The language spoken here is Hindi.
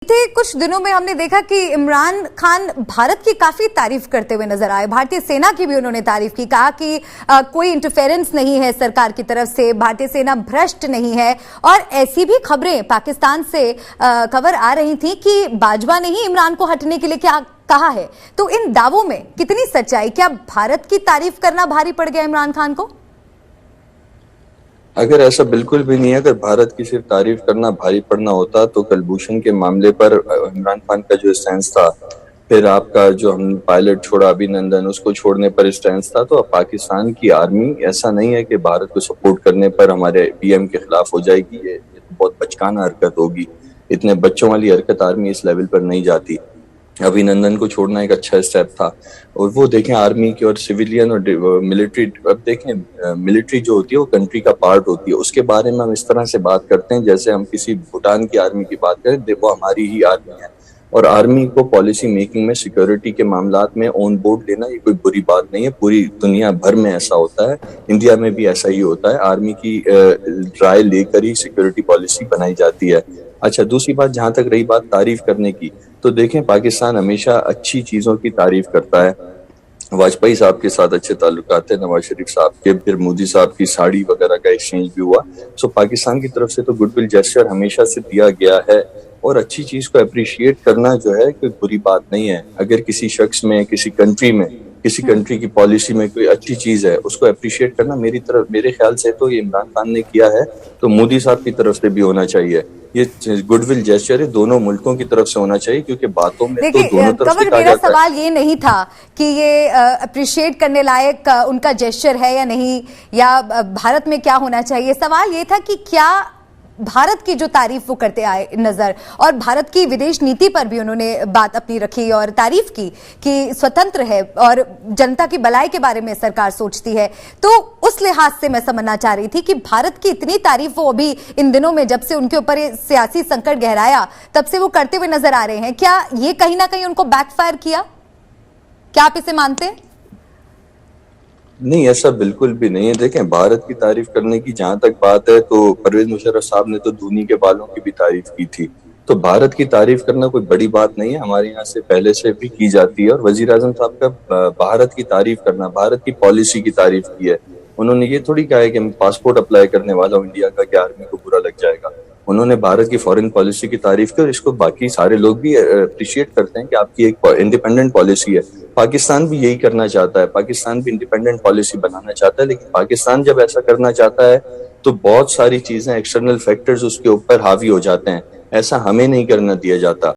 बीते कुछ दिनों में हमने देखा कि इमरान खान भारत की काफी तारीफ करते हुए नजर आए। भारतीय सेना की भी उन्होंने तारीफ की, कहा कि कोई इंटरफेरेंस नहीं है सरकार की तरफ से, भारतीय सेना भ्रष्ट नहीं है। और ऐसी भी खबरें पाकिस्तान से खबर आ रही थी कि बाजवा ने ही इमरान को हटने के लिए क्या कहा है। तो इन दावों में कितनी सच्चाई? क्या भारत की तारीफ करना भारी पड़ गया इमरान खान को? अगर ऐसा बिल्कुल भी नहीं है, अगर भारत की सिर्फ तारीफ करना भारी पड़ना होता तो कुलभूषण के मामले पर इमरान खान का जो स्टैंस था, फिर आपका जो हम पायलट छोड़ा अभिनंदन, उसको छोड़ने पर स्टैंस था, तो अब पाकिस्तान की आर्मी ऐसा नहीं है कि भारत को सपोर्ट करने पर हमारे पीएम के खिलाफ हो जाएगी। ये तो बहुत बचकाना हरकत होगी। इतने बच्चों वाली हरकत आर्मी इस लेवल पर नहीं जाती। अभिनंदन को छोड़ना एक अच्छा स्टेप था। और वो देखें आर्मी की और सिविलियन और मिलिट्री, अब देखें मिलिट्री जो होती है वो कंट्री का पार्ट होती है। उसके बारे में हम इस तरह से बात करते हैं जैसे हम किसी भूटान की आर्मी की बात करें, देखो हमारी ही आर्मी है। और आर्मी को पॉलिसी मेकिंग में, सिक्योरिटी के मामलात में ऑन बोर्ड लेना ये कोई बुरी बात नहीं है। पूरी दुनिया भर में ऐसा होता है, इंडिया में भी ऐसा ही होता है। आर्मी की राय लेकर ही सिक्योरिटी पॉलिसी बनाई जाती है। अच्छा, दूसरी बात, जहां तक रही बात तारीफ करने की, तो देखें पाकिस्तान हमेशा अच्छी चीजों की तारीफ करता है। वाजपेयी साहब के साथ अच्छे ताल्लुकात थे, नवाज शरीफ साहब के, फिर मोदी साहब की साड़ी वगैरह का एक्सचेंज भी हुआ। सो पाकिस्तान की तरफ से तो गुडविल जेस्चर हमेशा से दिया गया है। और अच्छी चीज को अप्रिशिएट करना जो है कोई बुरी बात नहीं है। अगर किसी शख्स में, किसी कंट्री में, किसी कंट्री की पॉलिसी में कोई अच्छी चीज है, उसको अप्रिशिएट करना मेरे ख्याल से तो ये इमरान खान ने किया है, तो मोदी साहब की तरफ से भी होना चाहिए। ये गुडविल जेस्चर है, दोनों मुल्कों की तरफ से होना चाहिए, क्योंकि बातों में तो दोनों तरफ से कहा जाता है। सवाल ये नहीं था कि ये अप्रिशिएट करने लायक उनका जेस्चर है या नहीं, या भारत में क्या होना चाहिए। सवाल ये था कि क्या भारत की जो तारीफ वो करते आए नजर, और भारत की विदेश नीति पर भी उन्होंने बात अपनी रखी और तारीफ की कि स्वतंत्र है और जनता की भलाई के बारे में सरकार सोचती है। तो उस लिहाज से मैं समझना चाह रही थी कि भारत की इतनी तारीफ वो अभी इन दिनों में, जब से उनके ऊपर ये सियासी संकट गहराया, तब से वो करते हुए नजर आ रहे हैं। क्या ये कहीं ना कहीं उनको बैकफायर किया? क्या आप इसे मानते हैं? नहीं, ऐसा बिल्कुल भी नहीं है। देखें, भारत की तारीफ करने की जहां तक बात है, तो परवेज मुशर्रफ साहब ने तो धोनी के बालों की भी तारीफ की थी। तो भारत की तारीफ करना कोई बड़ी बात नहीं है, हमारे यहाँ से पहले से भी की जाती है। और वजीर आजम साहब का भारत की तारीफ करना, भारत की पॉलिसी की तारीफ की है। उन्होंने ये थोड़ी कहा है कि मैं पासपोर्ट अप्लाई करने वाला हूँ इंडिया का, कि आर्मी को बुरा लग जाएगा। उन्होंने भारत की फॉरेन पॉलिसी की तारीफ की, और इसको बाकी सारे लोग भी अप्रिशिएट करते हैं कि आपकी एक इंडिपेंडेंट पॉलिसी है। पाकिस्तान भी यही करना चाहता है, पाकिस्तान भी इंडिपेंडेंट पॉलिसी बनाना चाहता है। लेकिन पाकिस्तान जब ऐसा करना चाहता है तो बहुत सारी चीजें, एक्सटर्नल फैक्टर्स उसके ऊपर हावी हो जाते हैं। ऐसा हमें नहीं करना दिया जाता।